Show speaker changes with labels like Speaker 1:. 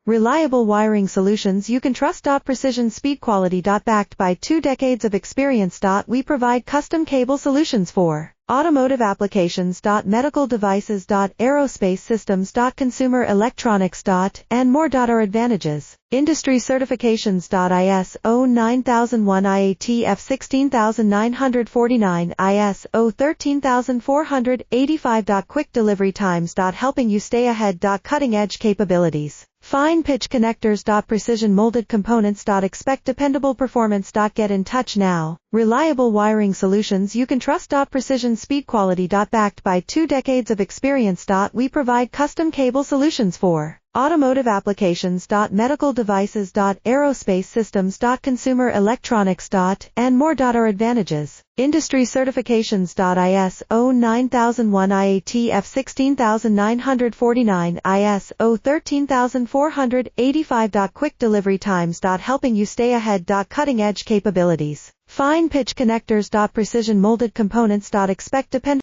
Speaker 1: Reliable wiring solutions you can trust. Precision speed quality. Backed by 2 decades of experience. We provide custom cable solutions for automotive applications. Medical devices. Aerospace systems. Consumer electronics. And more. Our advantages: industry certifications. ISO 9001 IATF 16949, ISO 13485. Quick delivery times. Helping you stay ahead. Cutting edge capabilities. Fine pitch connectors. Precision molded components. Expect dependable performance. Get in touch now. Reliable wiring solutions you can trust. Precision speed quality. Backed by 2 decades of experience. We provide custom cable solutions for automotive applications. Medical devices. Aerospace systems. Consumer electronics. And more. Our advantages: industry certifications. ISO 9001 IATF 16949, ISO 13485. Quick delivery times. Helping you stay ahead. Cutting edge capabilities. Fine pitch connectors. Precision molded components. Expect dependable